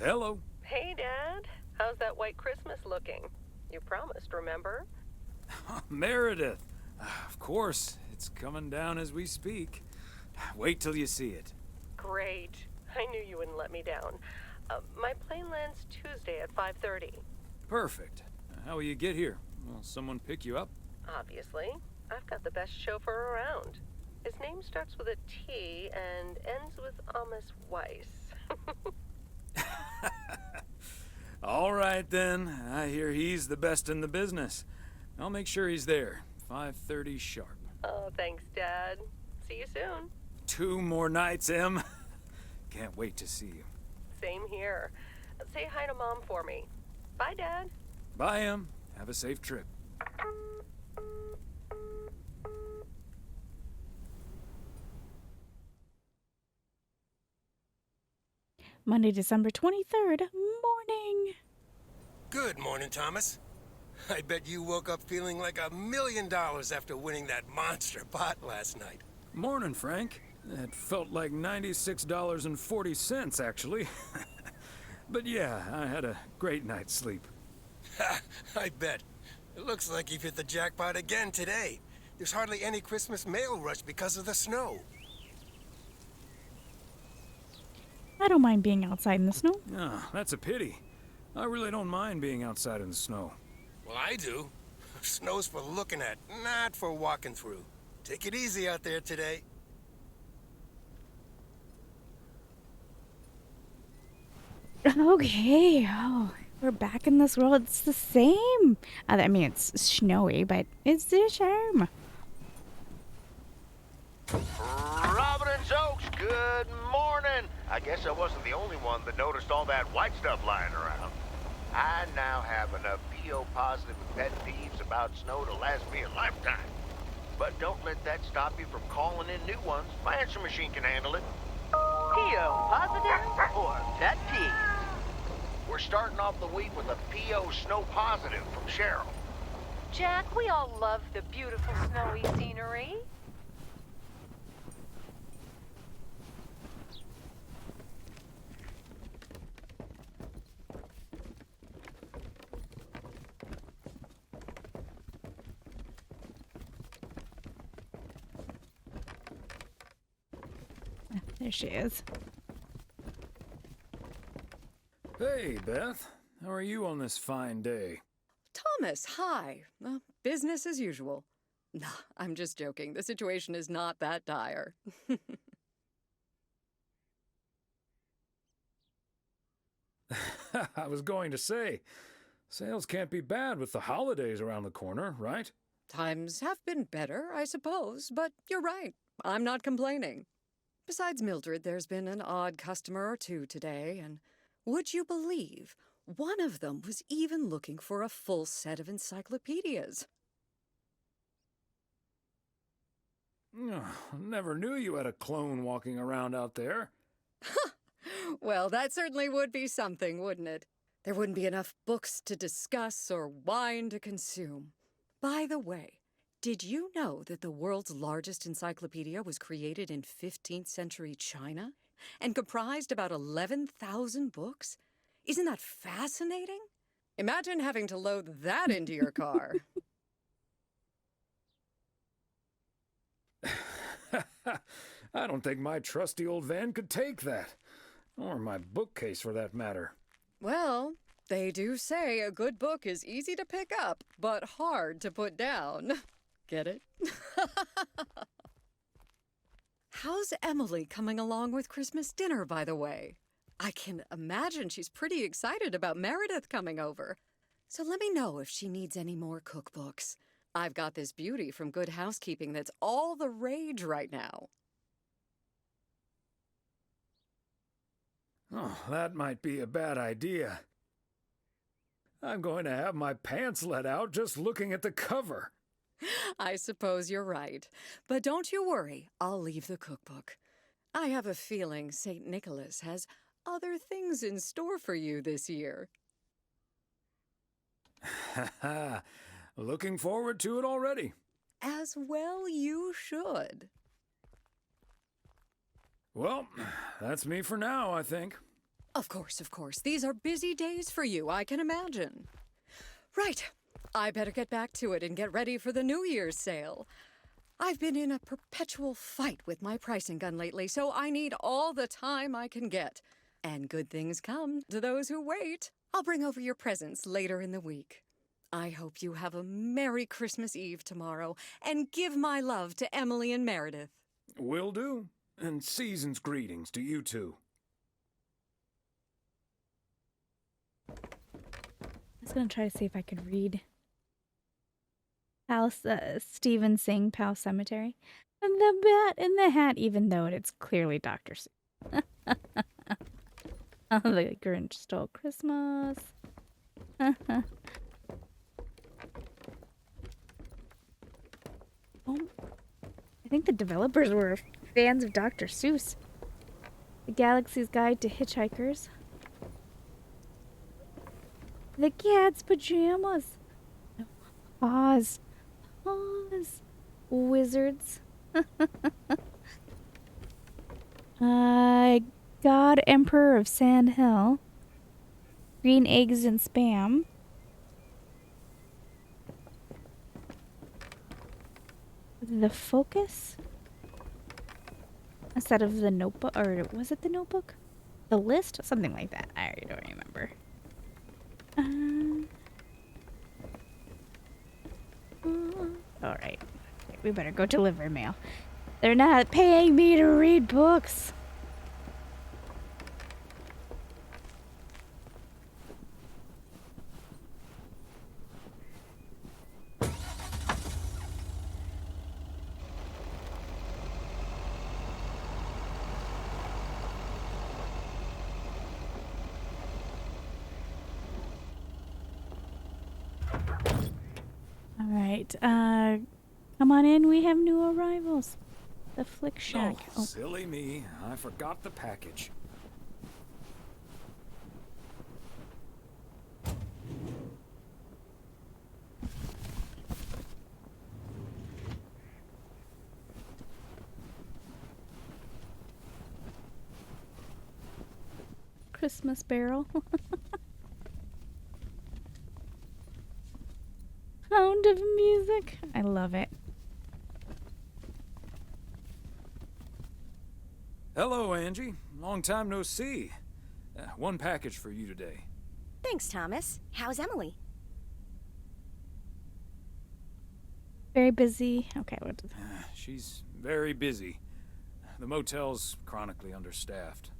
Hello. Hey, Dad. How's that white Christmas looking? You promised, remember? Meredith. Of course, it's coming down as we speak. Wait till you see it. Great. I knew you wouldn't let me down. My plane lands Tuesday at 5:30. Perfect. How will you get here? Will someone pick you up? Obviously. I've got the best chauffeur around. His name starts with a T and ends with Weiss. All right, then. I hear he's the best in the business. I'll make sure he's there. 5:30 sharp. Oh, thanks, Dad. See you soon. 2 more nights, Em. Can't wait to see you. Same here. Say hi to Mom for me. Bye, Dad. Bye, Em. Have a safe trip. Monday, December 23rd, morning. Good morning, Thomas. I bet you woke up feeling like $1 million after winning that monster pot last night. Morning, Frank. It felt like $96.40, actually. But yeah, I had a great night's sleep. Ha! I bet. It looks like you've hit the jackpot again today. There's hardly any Christmas mail rush because of the snow. I don't mind being outside in the snow. Ah, that's a pity. I really don't mind being outside in the snow. Well, I do. Snow's for looking at, not for walking through. Take it easy out there today. Okay, we're back in this world. It's the same. I mean, it's snowy, but it's the charm. Providence Oaks, good morning. I guess I wasn't the only one that noticed all that white stuff lying around. I now have enough PO positive and pet peeves about snow to last me a lifetime. But don't let that stop you from calling in new ones. My answer machine can handle it. PO positive or pet peeve? We're starting off the week with a PO snow positive from Cheryl. Jack, we all love the beautiful snowy scenery. There she is. Hey, Beth. How are you on this fine day? Thomas, hi. Business as usual. Nah, I'm just joking. The situation is not that dire. I was going to say, sales can't be bad with the holidays around the corner, right? Times have been better, I suppose, but you're right. I'm not complaining. Besides Mildred, there's been an odd customer or two today, and would you believe one of them was even looking for a full set of encyclopedias? Never knew you had a clone walking around out there. Well, that certainly would be something, wouldn't it? There wouldn't be enough books to discuss or wine to consume. By the way, did you know that the world's largest encyclopedia was created in 15th century China and comprised about 11,000 books? Isn't that fascinating? Imagine having to load that into your car. I don't think my trusty old van could take that. Or my bookcase, for that matter. Well, they do say a good book is easy to pick up, but hard to put down. Get it? How's Emily coming along with Christmas dinner, by the way? I can imagine she's pretty excited about Meredith coming over. So let me know if she needs any more cookbooks. I've got this beauty from Good Housekeeping that's all the rage right now. Oh, that might be a bad idea. I'm going to have my pants let out just looking at the cover. I suppose you're right. But don't you worry, I'll leave the cookbook. I have a feeling St. Nicholas has other things in store for you this year. Looking forward to it already. As well you should. Well, that's me for now, I think. Of course, of course. These are busy days for you, I can imagine. Right. I better get back to it and get ready for the New Year's sale. I've been in a perpetual fight with my pricing gun lately, so I need all the time I can get. And good things come to those who wait. I'll bring over your presents later in the week. I hope you have a Merry Christmas Eve tomorrow, and give my love to Emily and Meredith. Will do. And season's greetings to you two. I was gonna try to see if I could read Stephen Singh, Pal Cemetery. And the bat in the hat, even though it's clearly Dr. Seuss. Oh, the Grinch stole Christmas. Oh, I think the developers were fans of Dr. Seuss. The Galaxy's Guide to Hitchhikers. The cat's pajamas. Pause. Pause. Wizards. God Emperor of Sand Hill. Green eggs and spam. The Focus? Instead of the Notebook, or was it the Notebook? The List? Something like that. I don't remember. Alright. We better go deliver mail. They're not paying me to read books. Alright, come on in, we have new arrivals. The Flick Shack. Oh, silly me. I forgot the package. Christmas barrel. Sound of music. I love it. Hello, Angie. Long time no see. One package for you today. Thanks, Thomas. How's Emily? Very busy. Okay, what does She's very busy. The motel's chronically understaffed.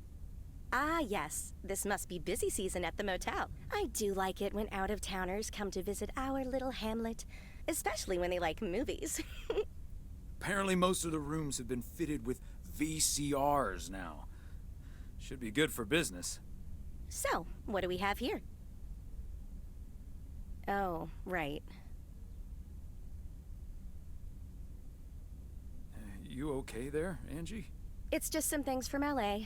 Ah, yes. This must be busy season at the motel. I do like it when out-of-towners come to visit our little hamlet, especially when they like movies. Apparently most of the rooms have been fitted with VCRs now. Should be good for business. So, what do we have here? Oh, right. You okay there, Angie? It's just some things from LA.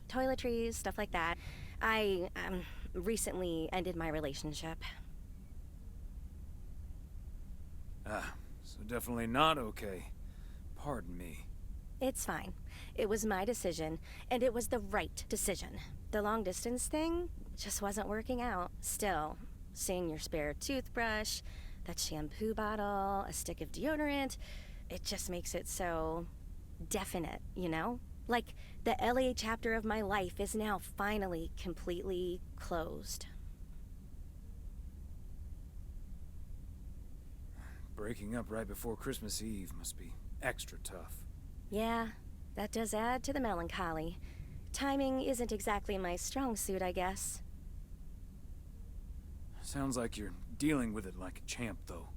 Toiletries, stuff like that. I, recently ended my relationship. So definitely not okay. Pardon me. It's fine. It was my decision, and it was the right decision. The long-distance thing just wasn't working out. Still, seeing your spare toothbrush, that shampoo bottle, a stick of deodorant, it just makes it so definite, you know? Like, the LA chapter of my life is now finally completely closed. Breaking up right before Christmas Eve must be extra tough. Yeah, that does add to the melancholy. Timing isn't exactly my strong suit, I guess. Sounds like you're dealing with it like a champ, though.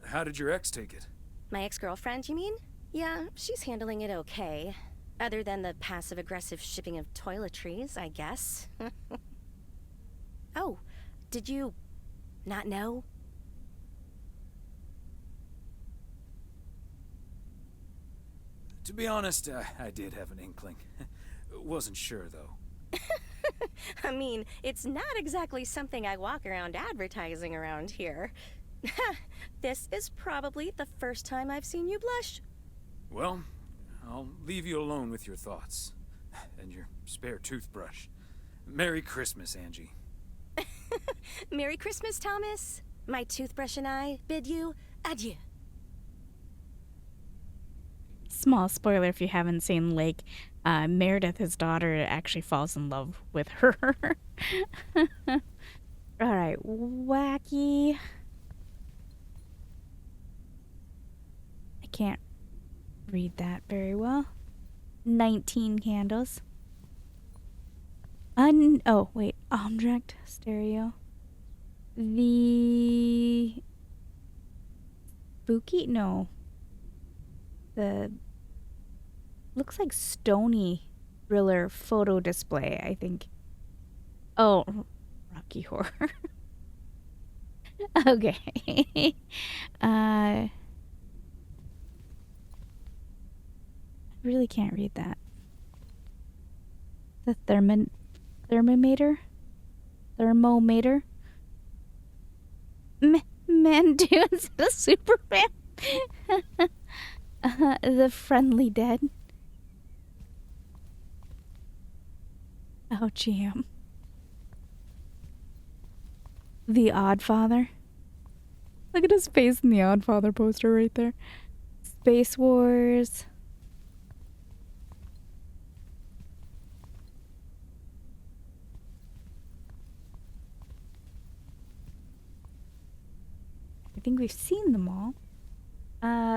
How did your ex take it? My ex-girlfriend, you mean? Yeah, she's handling it okay. Other than the passive-aggressive shipping of toiletries, I guess. Oh, did you not know? To be honest, I did have an inkling. Wasn't sure, though. I mean, it's not exactly something I walk around advertising around here. This is probably the first time I've seen you blush. Well, I'll leave you alone with your thoughts. And your spare toothbrush. Merry Christmas, Angie. Merry Christmas, Thomas. My toothbrush and I bid you adieu. Small spoiler if you haven't seen Lake. Meredith, his daughter, actually falls in love with her. Alright, wacky. I can't read that very well. 19 candles. Oh, wait. Object stereo. The spooky? No. The looks like Stony thriller photo display, I think. Oh, Rocky Horror. Okay. I really can't read that. The thermometer? Thermometer? Man dudes, the Superman. The friendly dead. Oh, GM. The Oddfather. Look at his face in the Oddfather poster right there. Space Wars. I think we've seen them all.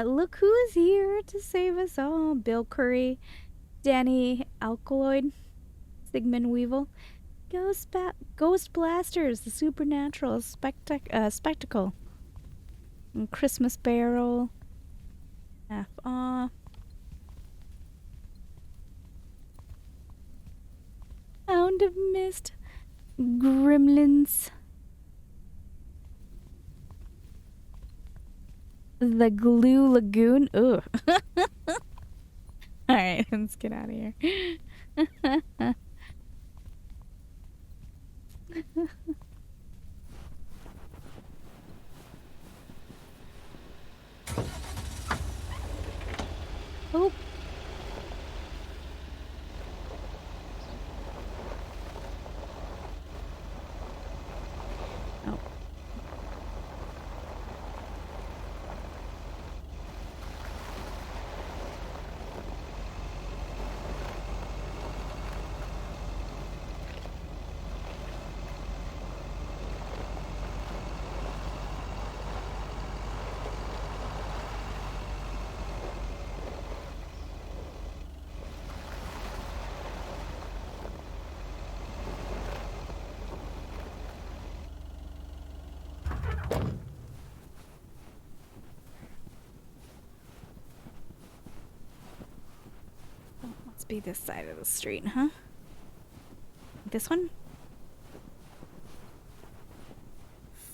Look who is here to save us all. Bill Curry, Danny Alkaloid, Sigmund Weevil, Ghost Blasters, the Supernatural Spectacle, and Christmas Barrel, Half Off, Hound of Mist, Gremlins, The Glue Lagoon. Ugh. Alright, let's get out of here. Oh. Oh. Must be this side of the street, huh? This one?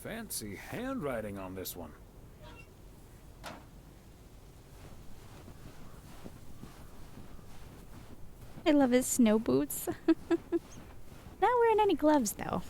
Fancy handwriting on this one. I love his snow boots. Not wearing any gloves, though.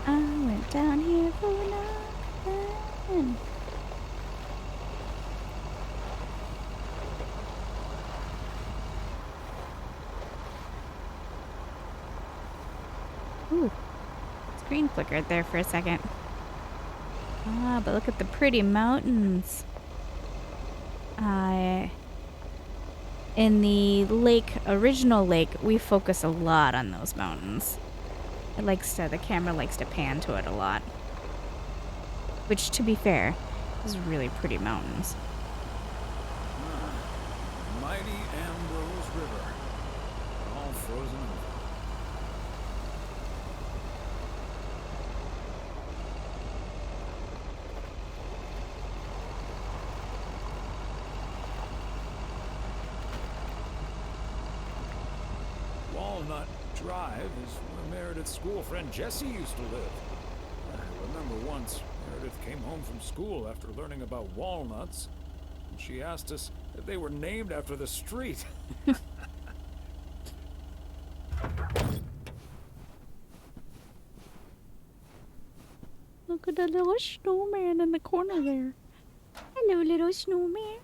I went down here for nothing. Ooh, screen flickered there for a second. Ah, but look at the pretty mountains. In the original lake, we focus a lot on those mountains. The camera likes to pan to it a lot. Which, to be fair, is really pretty mountains. Mighty Ambrose River. All frozen over. Walnut Drive is where Meredith's school friend Jessie used to live. I remember once Meredith came home from school after learning about walnuts, and she asked us if they were named after the street. Look at the little snowman in the corner there. Hello, little snowman.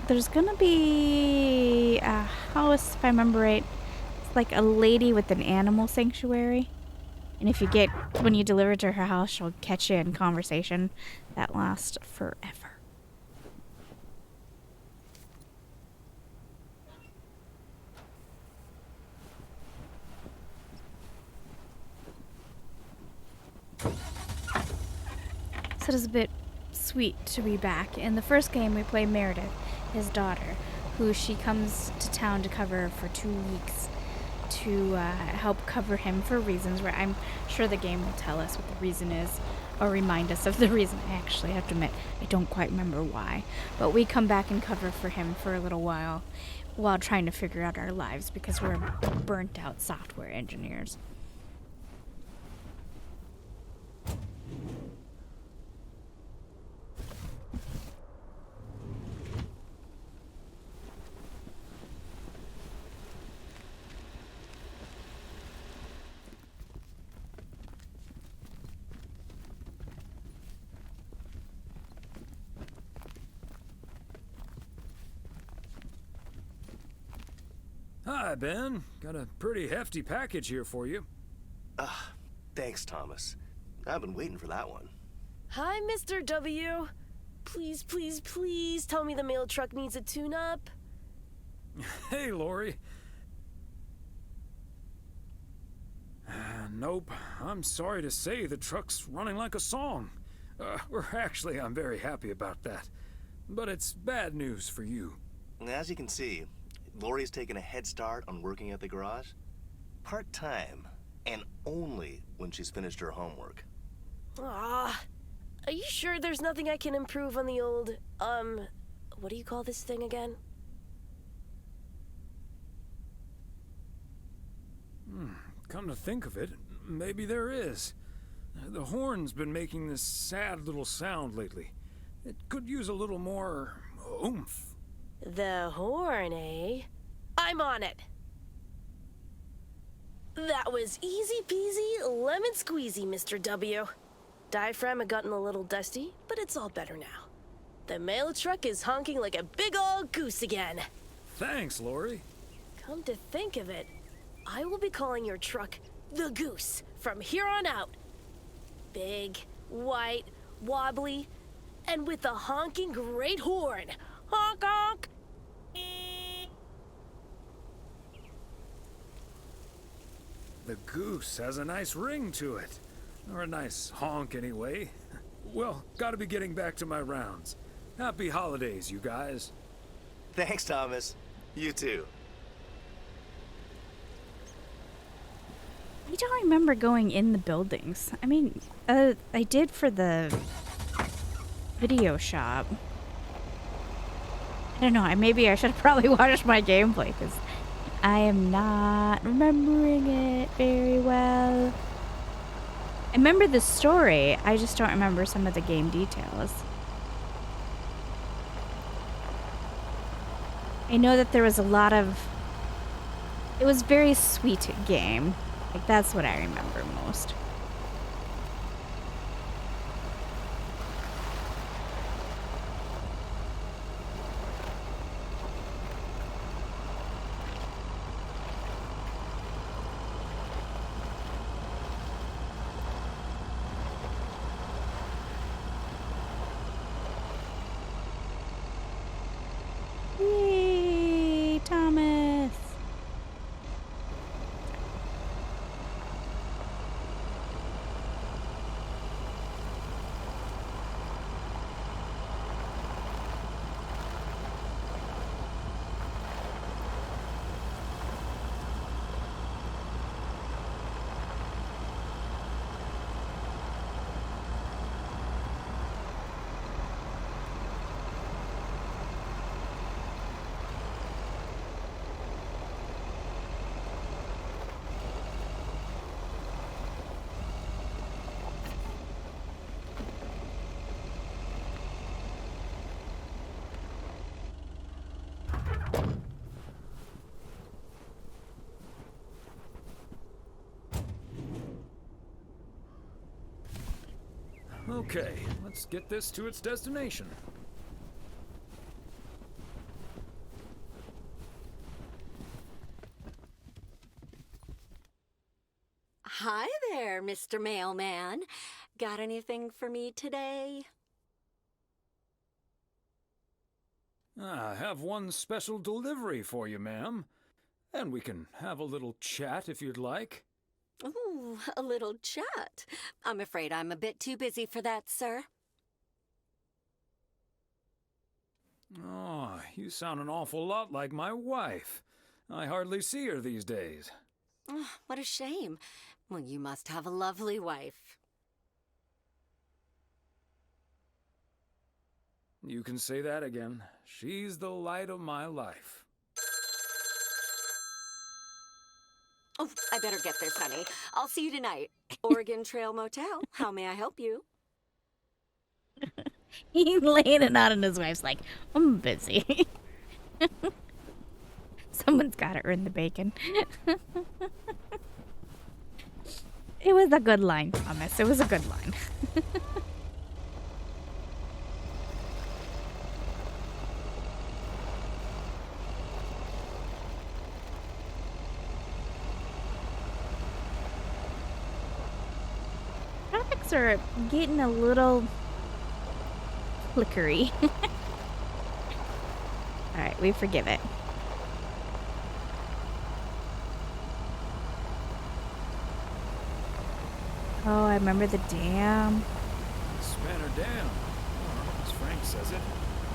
There's gonna be a house, if I remember right. It's like a lady with an animal sanctuary. And if you when you deliver it to her house, she'll catch you in conversation that lasts forever. So it's a bit sweet to be back. In the first game, we play Meredith, his daughter, who she comes to town to cover for 2 weeks to help cover him for reasons where I'm sure the game will tell us what the reason is or remind us of the reason. I actually have to admit, I don't quite remember why. But we come back and cover for him for a little while trying to figure out our lives because we're burnt out software engineers. Hi, Ben. Got a pretty hefty package here for you. Thanks, Thomas. I've been waiting for that one. Hi, Mr. W. Please, please, please tell me the mail truck needs a tune-up. Hey, Lori. Nope. I'm sorry to say the truck's running like a song. I'm very happy about that. But it's bad news for you. As you can see, Lori's taken a head start on working at the garage. Part-time, and only when she's finished her homework. Are you sure there's nothing I can improve on the old, what do you call this thing again? Come to think of it, maybe there is. The horn's been making this sad little sound lately. It could use a little more oomph. The horn, eh? I'm on it. That was easy peasy, lemon squeezy, Mr. W. Diaphragm had gotten a little dusty, but it's all better now. The mail truck is honking like a big old goose again. Thanks, Lori. Come to think of it, I will be calling your truck the Goose from here on out. Big, white, wobbly, and with a honking great horn. Honk honk! The Goose has a nice ring to it. Or a nice honk, anyway. Well, gotta be getting back to my rounds. Happy holidays, you guys. Thanks, Thomas. You too. I don't remember going in the buildings. I mean, I did for the video shop. I don't know. Maybe I should have probably watched my gameplay because I am not remembering it very well. I remember the story. I just don't remember some of the game details. I know that there was a lot of... It was a very sweet game. Like, that's what I remember most. Yay, Thomas. Okay, let's get this to its destination. Hi there, Mr. Mailman. Got anything for me today? I have one special delivery for you, ma'am. And we can have a little chat if you'd like. Ooh, a little chat. I'm afraid I'm a bit too busy for that, sir. Oh, you sound an awful lot like my wife. I hardly see her these days. Oh, what a shame. Well, you must have a lovely wife. You can say that again. She's the light of my life. Oh, I better get this, honey. I'll see you tonight. Oregon Trail Motel. How may I help you? He's laying it out, and his wife's like, I'm busy. Someone's got to earn the bacon. It was a good line, Thomas. It was a good line. Graphics are getting a little flickery. Alright, we forgive it. Oh, I remember the dam. Spanner Dam. Or, as Frank says it,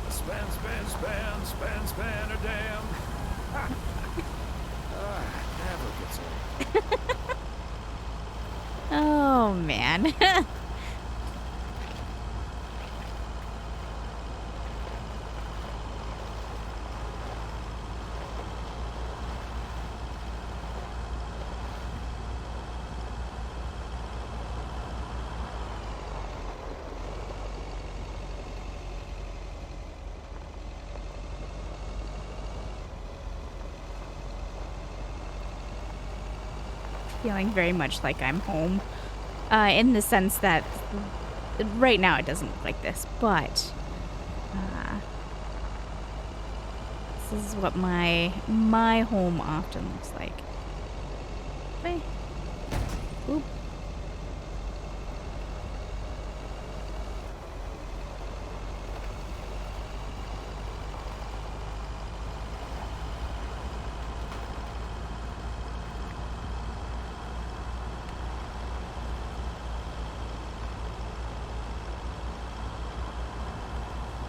span, span, span, span, spanner dam. Never gets old. Oh, man. Feeling very much like I'm home. In the sense that right now it doesn't look like this, but this is what my home often looks like. Hey. Oop.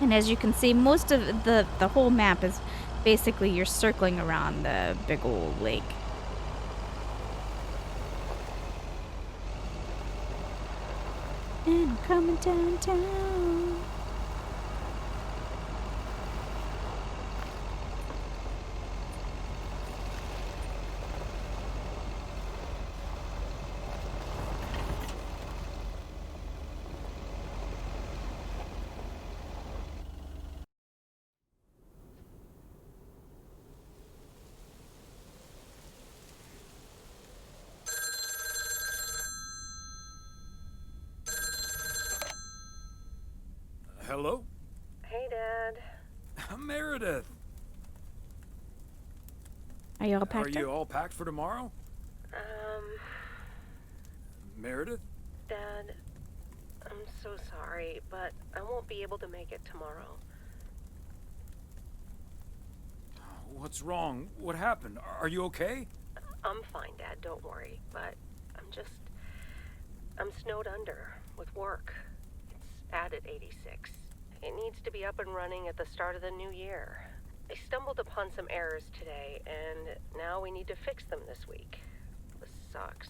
And as you can see, most of the whole map is basically you're circling around the big old lake. And I'm coming downtown. Hello? Hey, Dad. Meredith. Are you all packed Are you up? all packed for tomorrow? Meredith? Dad, I'm so sorry, but I won't be able to make it tomorrow. What's wrong? What happened? Are you okay? I'm fine, Dad, don't worry, but I'm snowed under with work. It's at 86. It needs to be up and running at the start of the new year. I stumbled upon some errors today, and now we need to fix them this week. This sucks.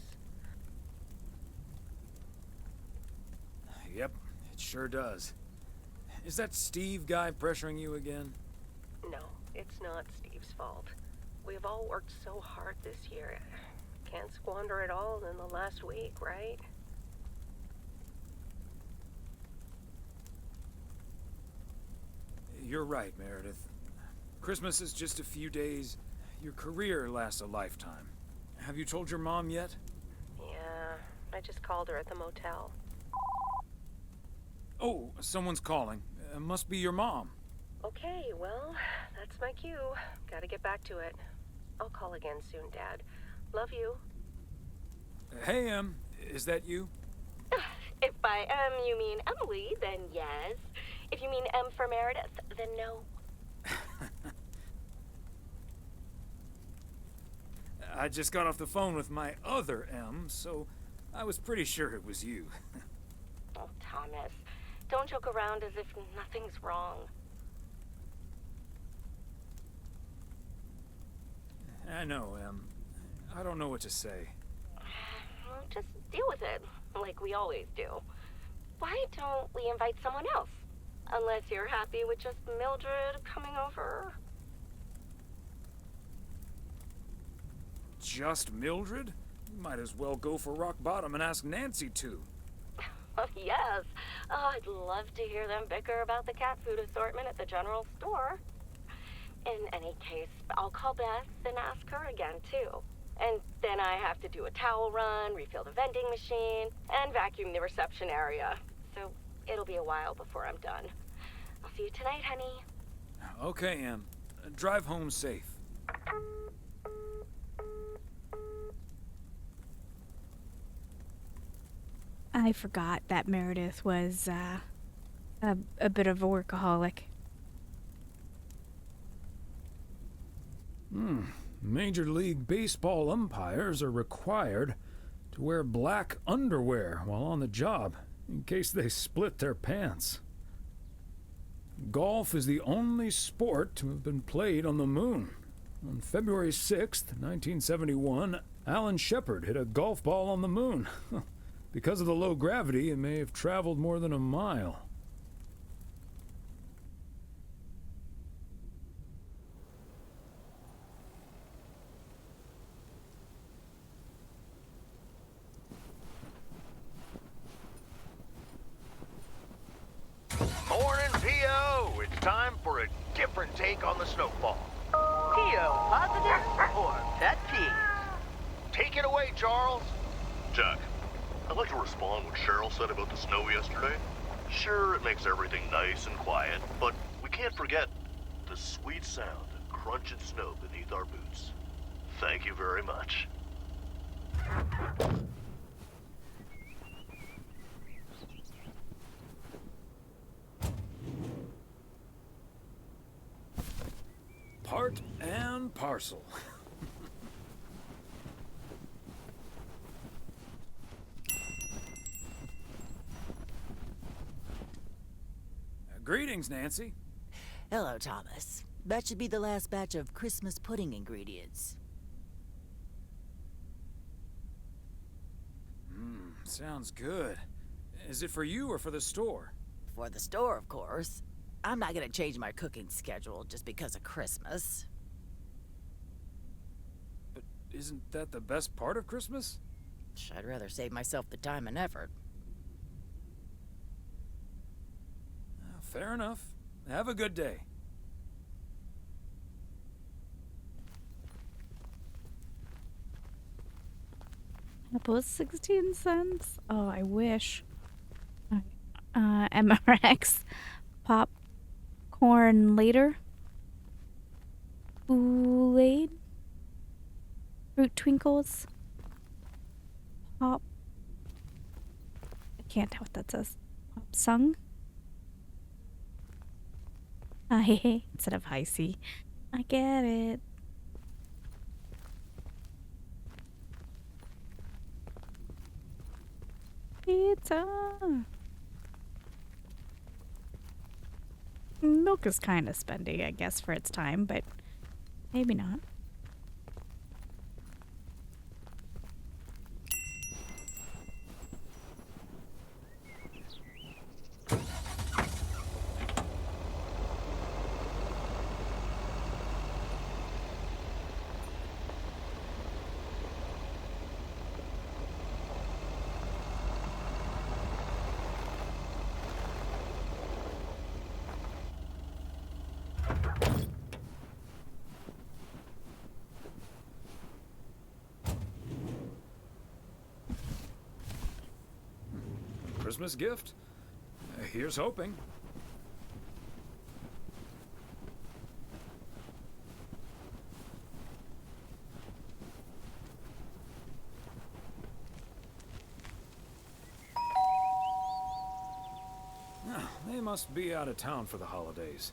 Yep, it sure does. Is that Steve guy pressuring you again? No, it's not Steve's fault. We've all worked so hard this year. Can't squander it all in the last week, right? You're right, Meredith. Christmas is just a few days. Your career lasts a lifetime. Have you told your mom yet? Yeah, I just called her at the motel. Oh, someone's calling. Must be your mom. Okay, well, that's my cue. Gotta get back to it. I'll call again soon, Dad. Love you. Hey, is that you? If by you mean Emily, then yes. If you mean M for Meredith, then no. I just got off the phone with my other M, so I was pretty sure it was you. Oh, Thomas, don't joke around as if nothing's wrong. I know, Em. I don't know what to say. Well, just deal with it, like we always do. Why don't we invite someone else? Unless you're happy with just Mildred coming over. Just Mildred? Might as well go for rock bottom and ask Nancy to. Oh, yes. Oh, I'd love to hear them bicker about the cat food assortment at the general store. In any case, I'll call Beth and ask her again, too. And then I have to do a towel run, refill the vending machine, and vacuum the reception area. So it'll be a while before I'm done. I'll see you tonight, honey. Okay, Em. Drive home safe. I forgot that Meredith was a bit of a workaholic. Major League Baseball umpires are required to wear black underwear while on the job, in case they split their pants. Golf is the only sport to have been played on the moon. On February 6th, 1971, Alan Shepard hit a golf ball on the moon. Because of the low gravity, it may have traveled more than a mile. Morning, P.O. It's time for a different take on the snowfall. P.O. positive or pet peeve? Take it away, Charles. Jack, I'd like to respond what Cheryl said about the snow yesterday. Sure, it makes everything nice and quiet, but we can't forget the sweet sound of crunching snow beneath our boots. Thank you very much. Part and parcel. Greetings, Nancy. Hello, Thomas. That should be the last batch of Christmas pudding ingredients. Sounds good. Is it for you or for the store? For the store, of course. I'm not gonna change my cooking schedule just because of Christmas. But isn't that the best part of Christmas? I'd rather save myself the time and effort. Fair enough. Have a good day. Apples 16 cents? Oh, I wish. MRX. Popcorn later. Kool-Aid. Fruit Twinkles. Pop. I can't tell what that says. Pop Sung. Instead of high C. I get it. Pizza. Milk is kind of spendy, I guess, for its time, but maybe not. Christmas gift? Here's hoping. They must be out of town for the holidays.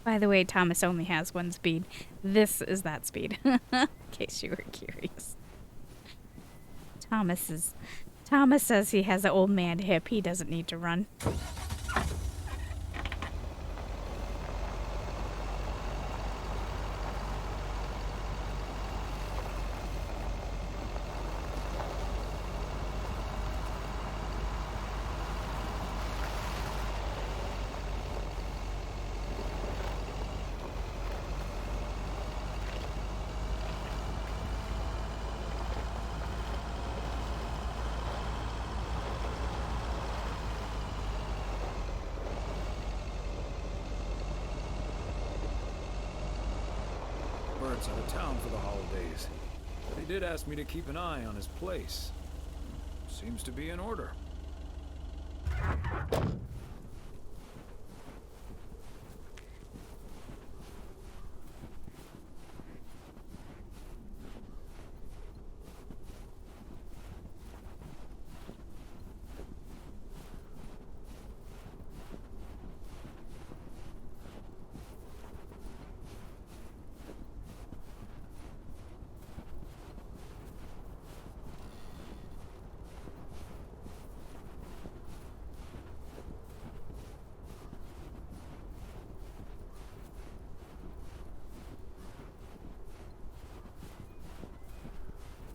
By the way, Thomas only has one speed. This is that speed, in case you were curious. Thomas says he has an old man hip. He doesn't need to run. Bert's out of town for the holidays. But he did ask me to keep an eye on his place. Seems to be in order.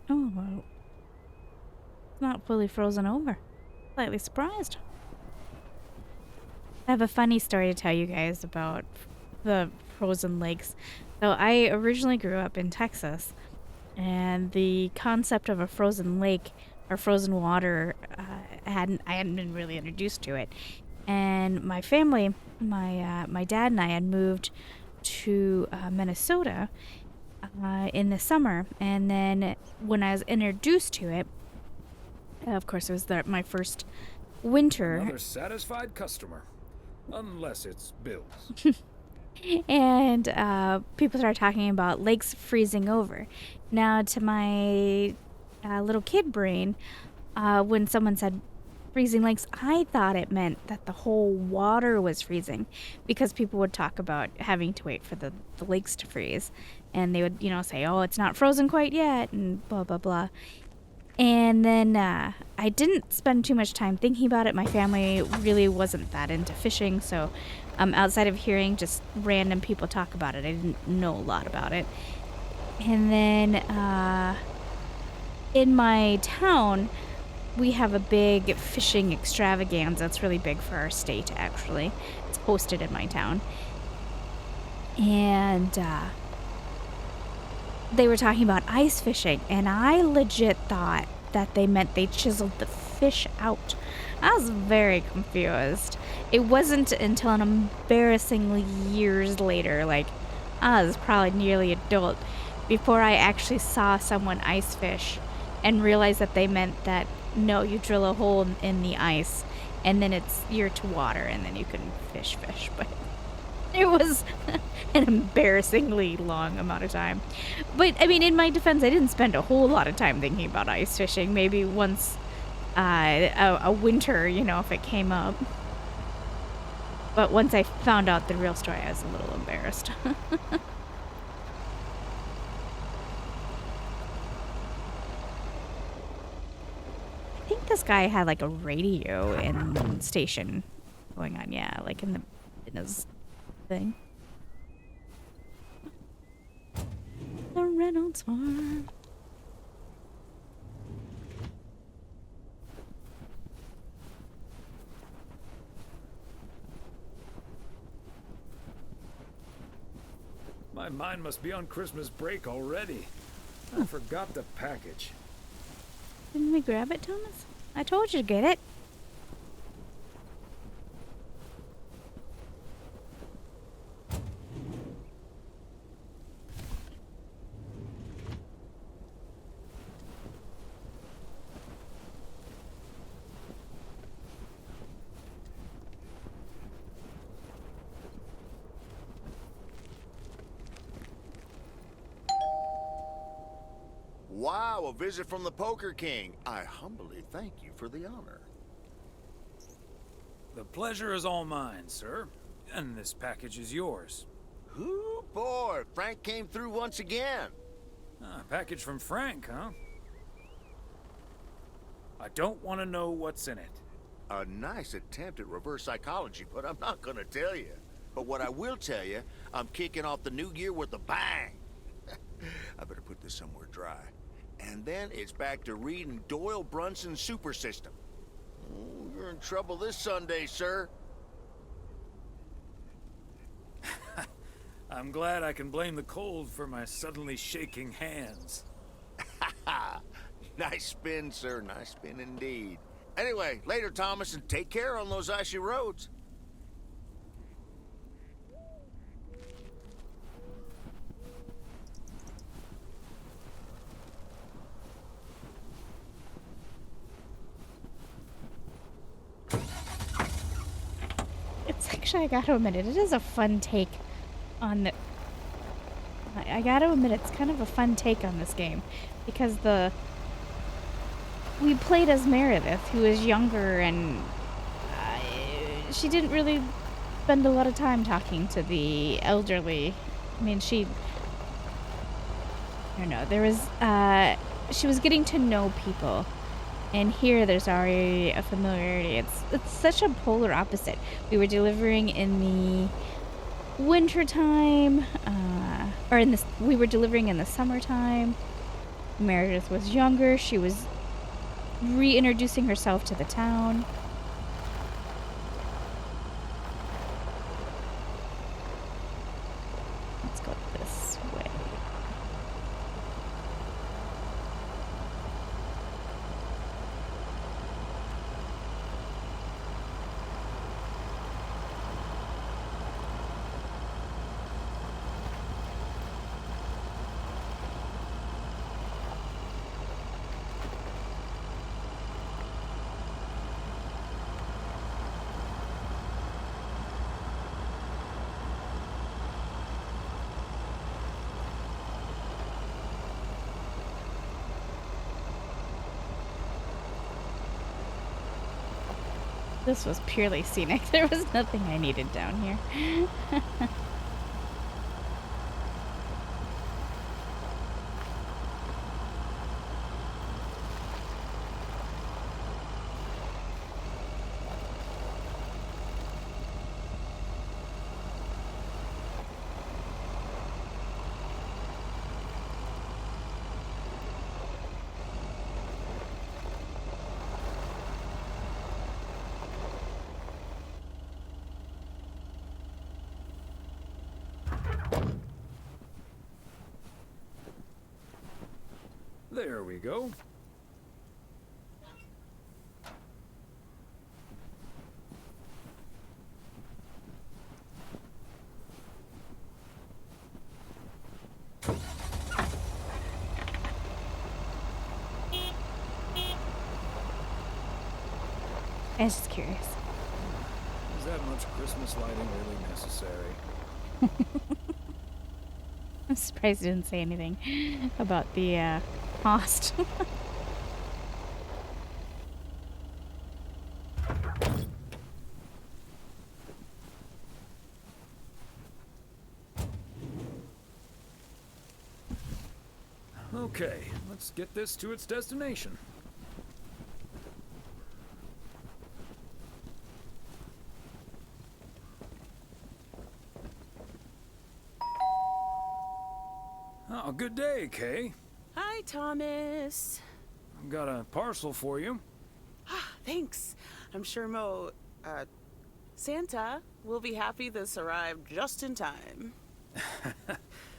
Oh, well, it's not fully frozen over. Slightly surprised. I have a funny story to tell you guys about the frozen lakes. So I originally grew up in Texas, and the concept of a frozen lake or frozen water, I hadn't been really introduced to it. And my family, my dad and I had moved to Minnesota in the summer, and then when I was introduced to it, of course, it was my first winter. Another satisfied customer, unless it's Bill's. And people started talking about lakes freezing over. Now, to my little kid brain, when someone said freezing lakes, I thought it meant that the whole water was freezing, because people would talk about having to wait for the lakes to freeze. And they would, say, oh, it's not frozen quite yet, and blah, blah, blah. And then I didn't spend too much time thinking about it. My family really wasn't that into fishing, so outside of hearing just random people talk about it, I didn't know a lot about it. And then in my town, we have a big fishing extravaganza. It's really big for our state, actually. It's hosted in my town. And they were talking about ice fishing, and I legit thought that they meant they chiseled the fish out. I was very confused. It wasn't until an embarrassingly years later, like I was probably nearly adult, before I actually saw someone ice fish and realized that they meant that no, you drill a hole in the ice and then you're to water and then you can fish. But it was an embarrassingly long amount of time. But, I mean, in my defense, I didn't spend a whole lot of time thinking about ice fishing. Maybe once a winter, if it came up. But once I found out the real story, I was a little embarrassed. I think this guy had like a radio and station going on, yeah, like in his thing. The Reynolds Farm. My mind must be on Christmas break already. I forgot the package. Didn't we grab it, Thomas? I told you to get it. Wow, a visit from the Poker King. I humbly thank you for the honor. The pleasure is all mine, sir. And this package is yours. Ooh, boy, Frank came through once again. Ah, a package from Frank, huh? I don't want to know what's in it. A nice attempt at reverse psychology, but I'm not gonna tell you. But what I will tell you, I'm kicking off the new year with a bang. I better put this somewhere dry. And then it's back to reading Doyle Brunson's Super System. Oh, you're in trouble this Sunday, sir. I'm glad I can blame the cold for my suddenly shaking hands. Nice spin, sir. Nice spin indeed. Anyway, later, Thomas, and take care on those icy roads. It's actually, I gotta admit, it is a fun take on the... I gotta admit, it's kind of a fun take on this game. Because we played as Meredith, who is younger, and she didn't really spend a lot of time talking to the elderly. I mean, I don't know, there was, she was getting to know people. And here there's already a familiarity. It's such a polar opposite. We were delivering in the winter time, we were delivering in the summertime. Meredith was younger. She was reintroducing herself to the town. Let's go this way. This was purely scenic. There was nothing I needed down here. There we go. I was just curious. Is that much Christmas lighting really necessary? I'm surprised you didn't say anything about the cost. Okay, let's get this to its destination. Oh, good day, Kay. Hi, Thomas. I've got a parcel for you. Thanks. I'm sure Santa will be happy this arrived just in time.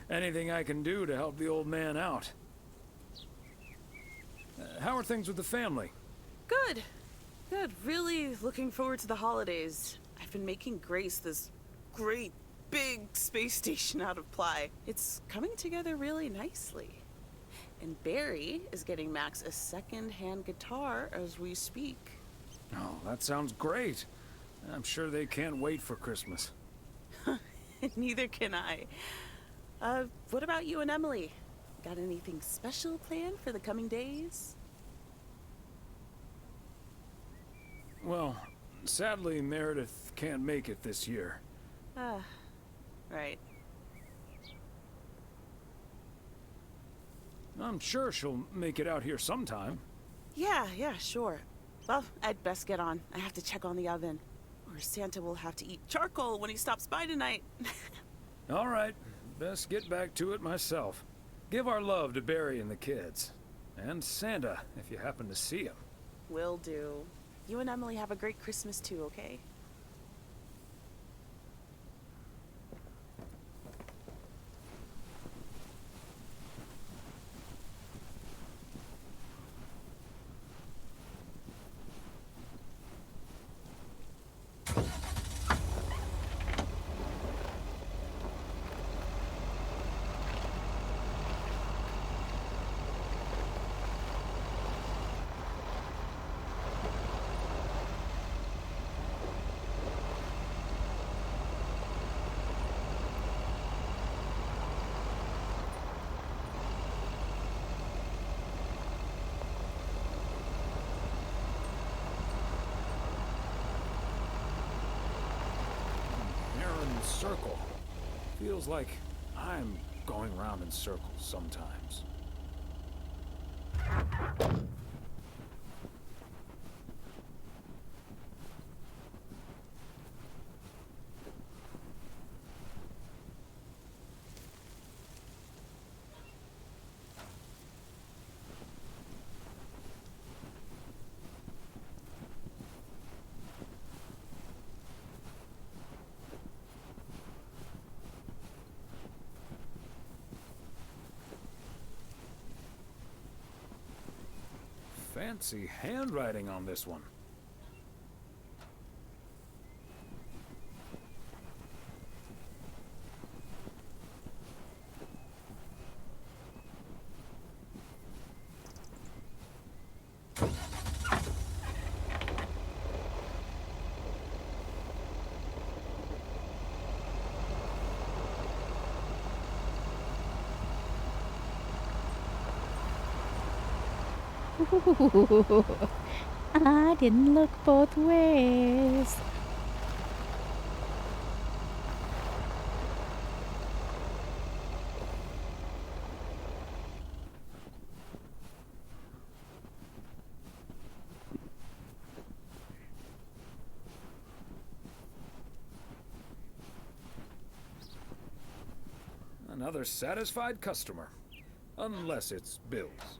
Anything I can do to help the old man out. How are things with the family? Good. Good. Really looking forward to the holidays. I've been making Grace this great big space station out of ply. It's coming together really nicely. And Barry is getting Max a second-hand guitar as we speak. Oh, that sounds great. I'm sure they can't wait for Christmas. Neither can I. What about you and Emily? Got anything special planned for the coming days? Well, sadly, Meredith can't make it this year. Ah, right. I'm sure she'll make it out here sometime. Yeah, sure. Well, I'd best get on. I have to check on the oven. Or Santa will have to eat charcoal when he stops by tonight. All right, best get back to it myself. Give our love to Barry and the kids. And Santa, if you happen to see him. Will do. You and Emily have a great Christmas too, okay? Circle. Feels like I'm going round in circles sometimes. Fancy handwriting on this one. I didn't look both ways. Another satisfied customer. Unless it's Bill's.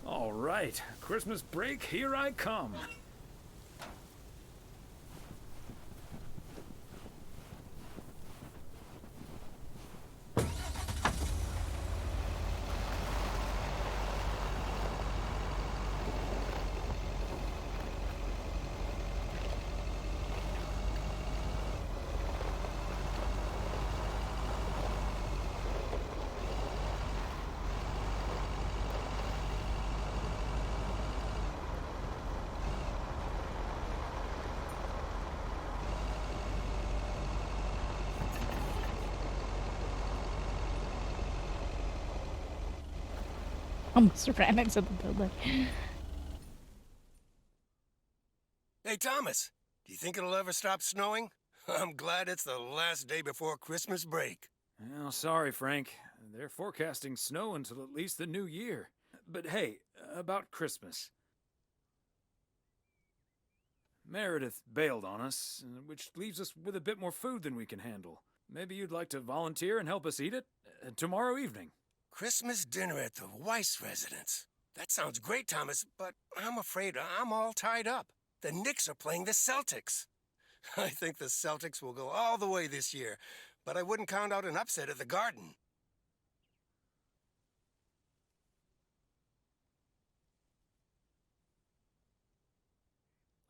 All right, Christmas break, here I come. Almost ran into the building. Hey, Thomas, do you think it'll ever stop snowing? I'm glad it's the last day before Christmas break. Well, sorry, Frank. They're forecasting snow until at least the new year. But hey, about Christmas. Meredith bailed on us, which leaves us with a bit more food than we can handle. Maybe you'd like to volunteer and help us eat it tomorrow evening. Christmas dinner at the Weiss residence. That sounds great, Thomas, but I'm afraid I'm all tied up. The Knicks are playing the Celtics. I think the Celtics will go all the way this year, but I wouldn't count out an upset at the Garden.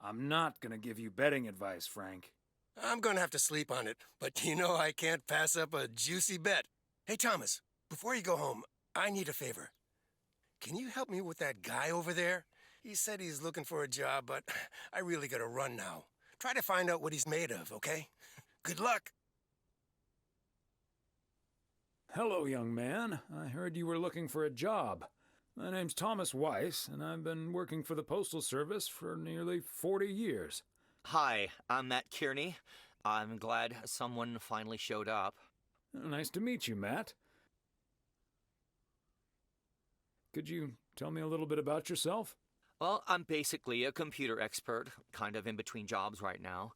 I'm not gonna give you betting advice, Frank. I'm gonna have to sleep on it, but you know I can't pass up a juicy bet. Hey, Thomas, before you go home, I need a favor. Can you help me with that guy over there? He said he's looking for a job, but I really gotta run now. Try to find out what he's made of, okay? Good luck. Hello, young man. I heard you were looking for a job. My name's Thomas Weiss, and I've been working for the Postal Service for nearly 40 years. Hi, I'm Matt Kearney. I'm glad someone finally showed up. Nice to meet you, Matt. Could you tell me a little bit about yourself? Well, I'm basically a computer expert, kind of in between jobs right now.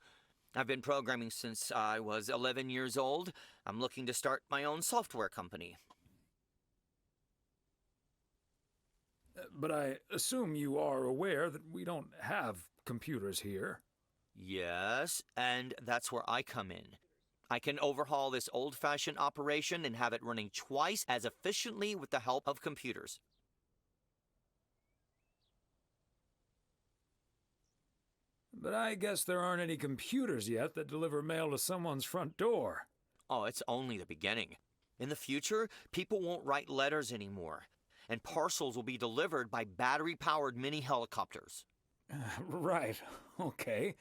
I've been programming since I was 11 years old. I'm looking to start my own software company. But I assume you are aware that we don't have computers here. Yes, and that's where I come in. I can overhaul this old-fashioned operation and have it running twice as efficiently with the help of computers. But I guess there aren't any computers yet that deliver mail to someone's front door. Oh, it's only the beginning. In the future, people won't write letters anymore, and parcels will be delivered by battery-powered mini helicopters. Right, okay.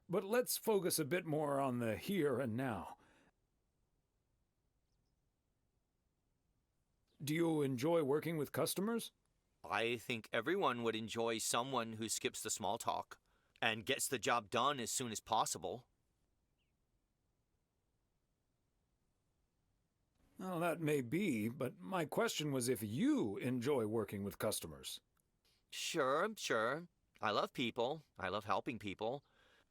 But let's focus a bit more on the here and now. Do you enjoy working with customers? I think everyone would enjoy someone who skips the small talk and gets the job done as soon as possible. Well, that may be, but my question was if you enjoy working with customers. Sure. I love people. I love helping people.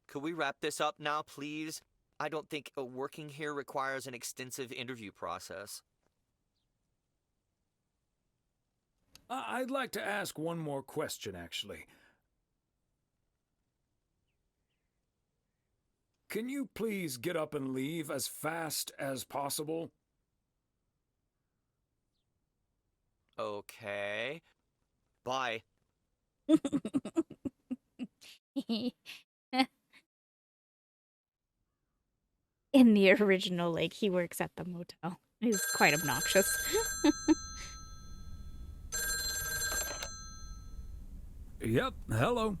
Could we wrap this up now, please? I don't think working here requires an extensive interview process. I'd like to ask one more question, actually. Can you please get up and leave as fast as possible? Okay. Bye. In the original, like, he works at the motel. He's quite obnoxious. Yep, hello.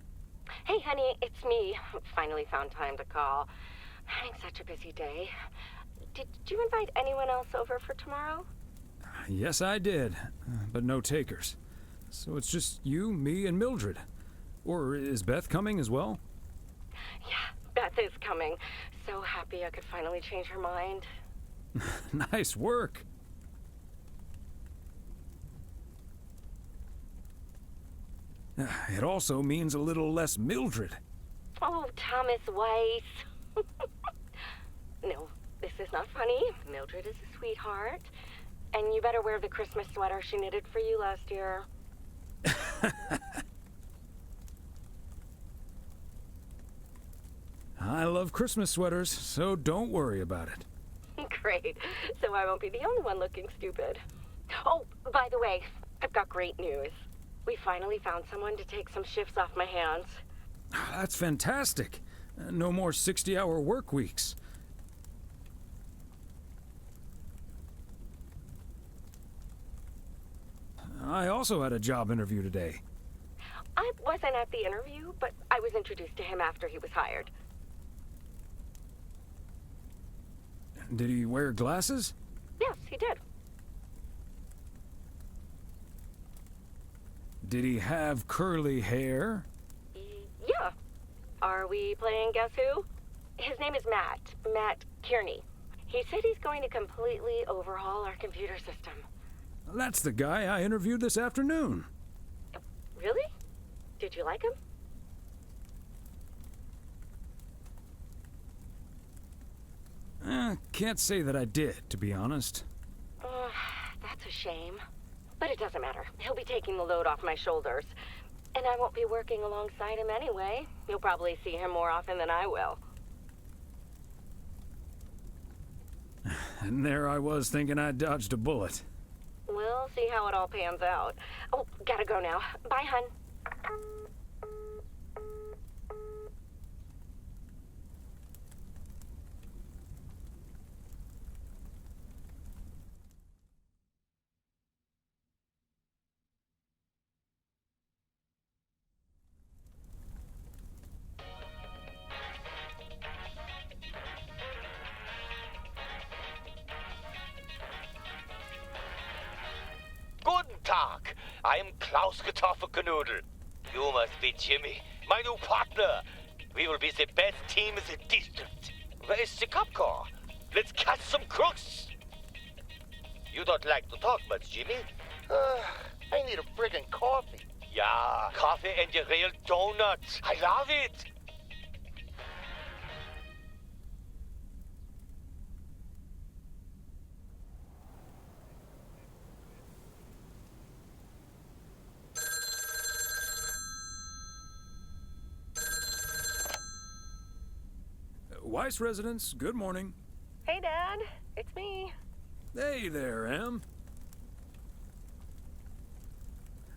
Hey, honey, it's me. Finally found time to call. Having such a busy day. Did you invite anyone else over for tomorrow? Yes, I did, but no takers. So it's just you, me, and Mildred. Or is Beth coming as well? Yeah, Beth is coming. So happy I could finally change her mind. Nice work. It also means a little less Mildred. Oh, Thomas Weiss. No, this is not funny. Mildred is a sweetheart. And you better wear the Christmas sweater she knitted for you last year. I love Christmas sweaters, so don't worry about it. Great. So I won't be the only one looking stupid. Oh, by the way, I've got great news. We finally found someone to take some shifts off my hands. That's fantastic. No more 60-hour work weeks. I also had a job interview today. I wasn't at the interview, but I was introduced to him after he was hired. Did he wear glasses? Yes, he did. Did he have curly hair? Yeah. Are we playing Guess Who? His name is Matt Kearney. He said he's going to completely overhaul our computer system. That's the guy I interviewed this afternoon. Really? Did you like him? Can't say that I did, to be honest. That's a shame. But it doesn't matter. He'll be taking the load off my shoulders. And I won't be working alongside him anyway. You'll probably see him more often than I will. And there I was thinking I dodged a bullet. We'll see how it all pans out. Oh, gotta go now. Bye, hun. Tag. I am Klaus Kartoffelknoodle. You must be Jimmy, my new partner. We will be the best team in the district. Where is the cop car? Let's catch some crooks. You don't like to talk much, Jimmy? I need a friggin' coffee. Yeah, coffee and a real donut. I love it. Weiss residence, good morning. Hey, Dad. It's me. Hey there, Em.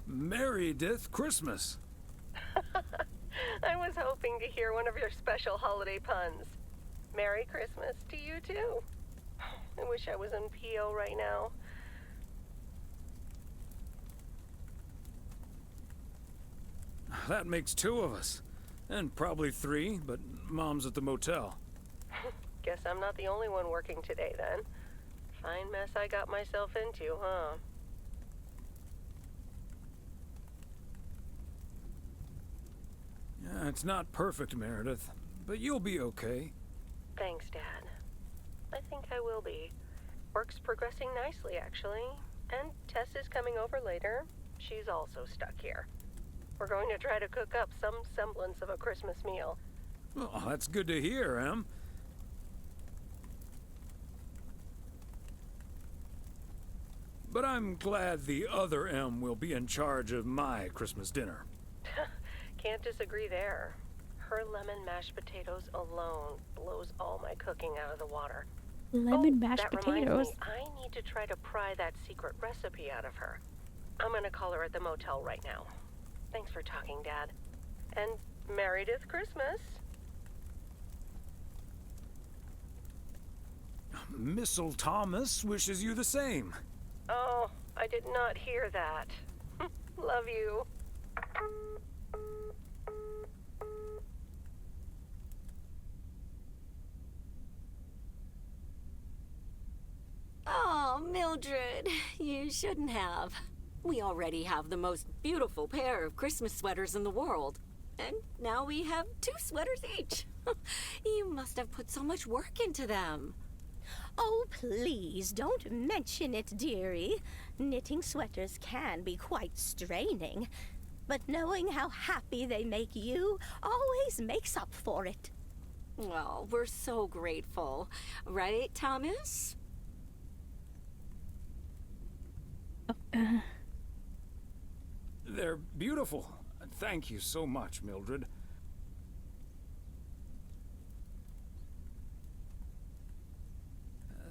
Meredith Christmas. I was hoping to hear one of your special holiday puns. Merry Christmas to you, too. I wish I was in PO right now. That makes 2 of us. And probably 3, but Mom's at the motel. Guess I'm not the only one working today, then. Fine mess I got myself into, huh? Yeah, it's not perfect, Meredith, but you'll be okay. Thanks, Dad. I think I will be. Work's progressing nicely, actually. And Tess is coming over later. She's also stuck here. We're going to try to cook up some semblance of a Christmas meal. Well, that's good to hear, Em. But I'm glad the other M will be in charge of my Christmas dinner. Can't disagree there. Her lemon mashed potatoes alone blows all my cooking out of the water. Lemon mashed that potatoes? Reminds me, I need to try to pry that secret recipe out of her. I'm gonna call her at the motel right now. Thanks for talking, Dad. And Meredith Christmas. Missile Thomas wishes you the same. Oh, I did not hear that. Love you. Oh, Mildred, you shouldn't have. We already have the most beautiful pair of Christmas sweaters in the world. And now we have 2 sweaters each. You must have put so much work into them. Oh, please, don't mention it, dearie. Knitting sweaters can be quite straining, but knowing how happy they make you always makes up for it. Well, we're so grateful. Right, Thomas? They're beautiful. Thank you so much, Mildred.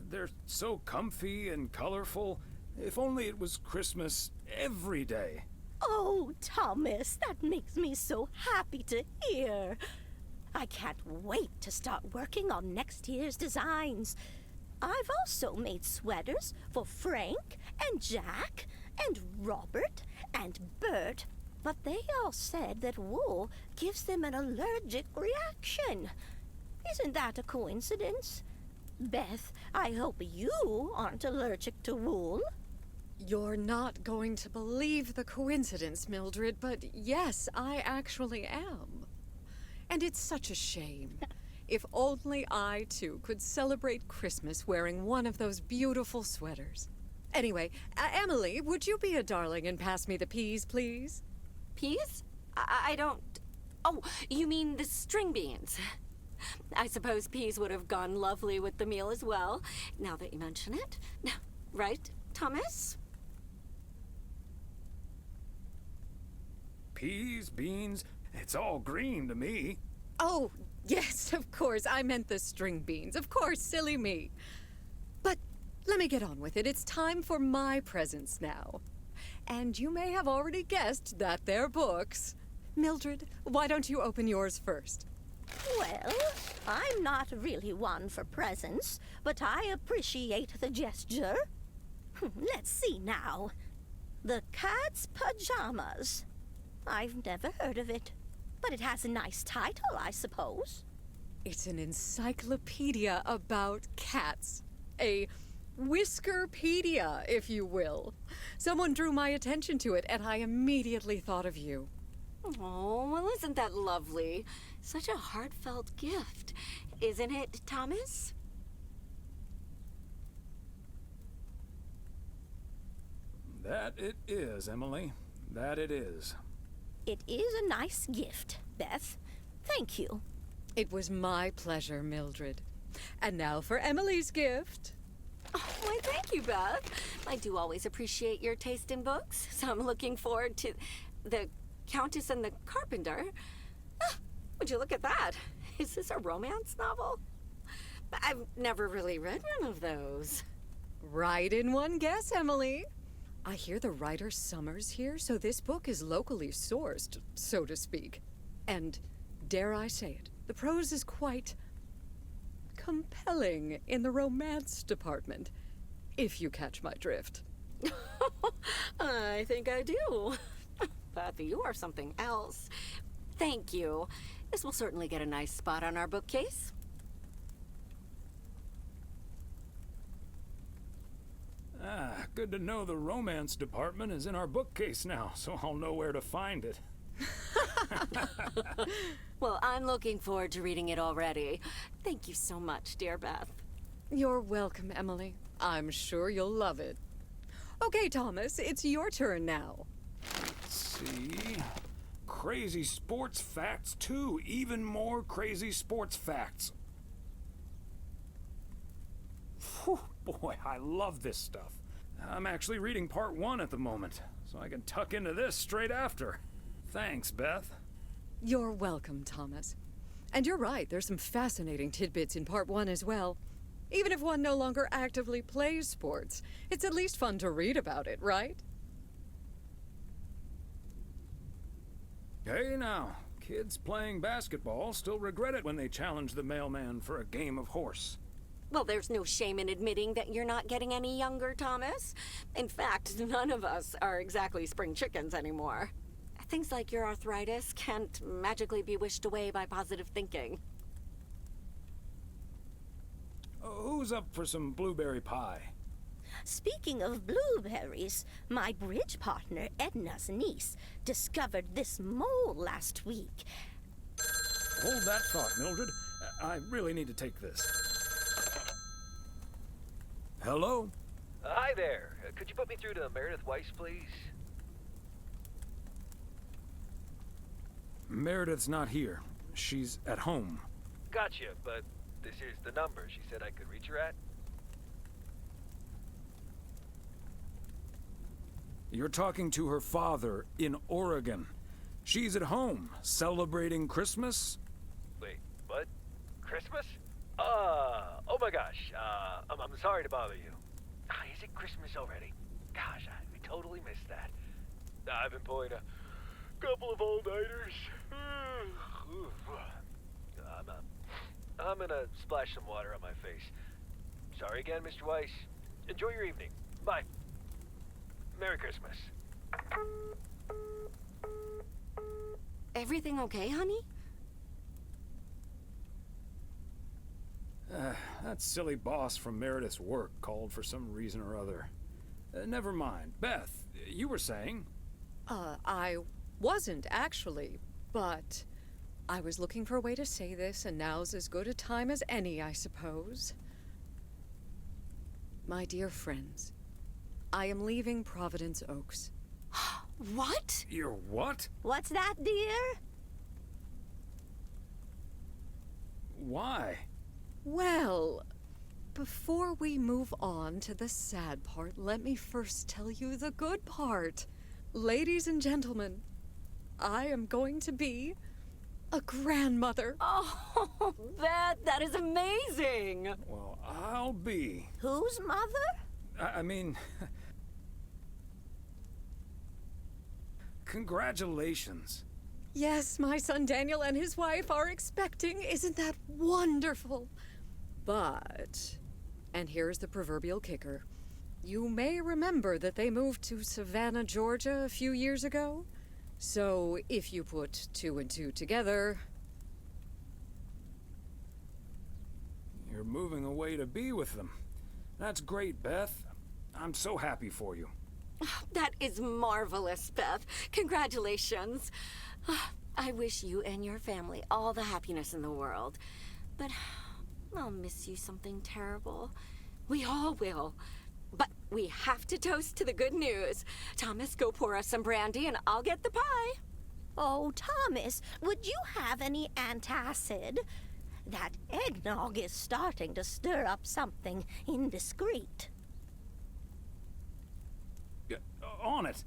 They're so comfy and colorful. If only it was Christmas every day. Oh, Thomas, that makes me so happy to hear. I can't wait to start working on next year's designs. I've also made sweaters for Frank and Jack and Robert and Bert, but they all said that wool gives them an allergic reaction. Isn't that a coincidence? Beth, I hope you aren't allergic to wool. You're not going to believe the coincidence, Mildred, but yes, I actually am. And it's such a shame. If only I, too, could celebrate Christmas wearing one of those beautiful sweaters. Anyway, Emily, would you be a darling and pass me the peas, please? Peas? I don't... Oh, you mean the string beans. I suppose peas would have gone lovely with the meal as well, now that you mention it. Right, Thomas? Peas, beans, it's all green to me. Oh, yes, of course. I meant the string beans. Of course, silly me. But let me get on with it. It's time for my presents now. And you may have already guessed that they're books. Mildred, why don't you open yours first? Well, I'm not really one for presents, but I appreciate the gesture. Let's see now. The Cat's Pajamas. I've never heard of it, but it has a nice title, I suppose. It's an encyclopedia about cats. A Whiskerpedia, if you will. Someone drew my attention to it, and I immediately thought of you. Oh, well, isn't that lovely? Such a heartfelt gift. Isn't it, Thomas? That it is, Emily. That it is. It is a nice gift, Beth. Thank you. It was my pleasure, Mildred. And now for Emily's gift. Oh, why, thank you, Beth. I do always appreciate your taste in books, so I'm looking forward to The Countess and the Carpenter. Ah, would you look at that? Is this a romance novel? I've never really read one of those. Right in one guess, Emily. I hear the writer Summers here, so this book is locally sourced, so to speak. And, dare I say it, the prose is quite compelling in the romance department, if you catch my drift. I think I do. Beth, you are something else. Thank you. This will certainly get a nice spot on our bookcase. Ah, good to know the romance department is in our bookcase now, so I'll know where to find it. Well, I'm looking forward to reading it already. Thank you so much, dear Beth. You're welcome, Emily. I'm sure you'll love it. Okay, Thomas, it's your turn now. Let's see. Crazy sports facts 2. Even more crazy sports facts. Whew, boy, I love this stuff. I'm actually reading part 1 at the moment, so I can tuck into this straight after. Thanks, Beth. You're welcome, Thomas. And you're right, there's some fascinating tidbits in part 1 as well. Even if one no longer actively plays sports, it's at least fun to read about it, right? Hey now, kids playing basketball still regret it when they challenge the mailman for a game of horse. Well, there's no shame in admitting that you're not getting any younger, Thomas. In fact, none of us are exactly spring chickens anymore. Things like your arthritis can't magically be wished away by positive thinking. Who's up for some blueberry pie? Speaking of blueberries, my bridge partner, Edna's niece, discovered this mole last week. Hold that thought, Mildred. I really need to take this. Hello? Hi there. Could you put me through to Meredith Weiss, please? Meredith's not here. She's at home. Gotcha, but this is the number she said I could reach her at. You're talking to her father in Oregon. She's at home, celebrating Christmas. Wait, what? Christmas? Oh my gosh. I'm sorry to bother you. Is it Christmas already? Gosh, we totally missed that. I've been pulling a couple of all-nighters. I'm gonna splash some water on my face. Sorry again, Mr. Weiss. Enjoy your evening. Bye. Merry Christmas. Everything okay, honey? That silly boss from Meredith's work called for some reason or other. Never mind. Beth, you were saying? I wasn't actually, but I was looking for a way to say this, and now's as good a time as any, I suppose. My dear friends, I am leaving Providence Oaks. What? You're what? What's that, dear? Why? Well, before we move on to the sad part, let me first tell you the good part. Ladies and gentlemen, I am going to be a grandmother. Oh, Beth, that is amazing. Well, I'll be. Whose mother? I mean... Congratulations. Yes, my son Daniel and his wife are expecting. Isn't that wonderful? But, and here's the proverbial kicker, you may remember that they moved to Savannah, Georgia a few years ago. So if you put 2 and 2 together... You're moving away to be with them. That's great, Beth. I'm so happy for you. That is marvelous, Beth. Congratulations. I wish you and your family all the happiness in the world. But I'll miss you something terrible. We all will. But we have to toast to the good news. Thomas, go pour us some brandy and I'll get the pie. Oh, Thomas, would you have any antacid? That eggnog is starting to stir up something indiscreet. On it.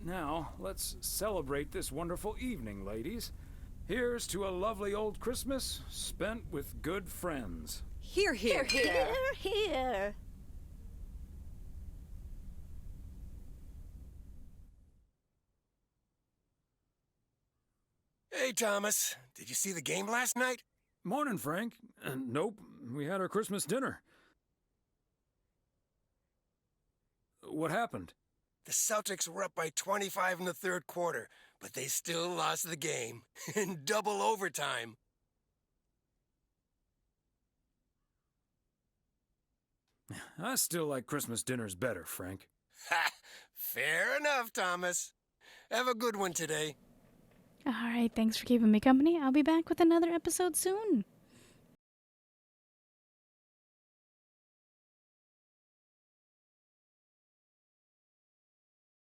Now, let's celebrate this wonderful evening, ladies. Here's to a lovely old Christmas spent with good friends. Hear, hear. Hear, hear. Hey, Thomas. Did you see the game last night? Morning, Frank. Nope, we had our Christmas dinner. What happened? The Celtics were up by 25 in the third quarter, but they still lost the game in double overtime. I still like Christmas dinners better, Frank. Ha! Fair enough, Thomas. Have a good one today. All right, thanks for keeping me company. I'll be back with another episode soon.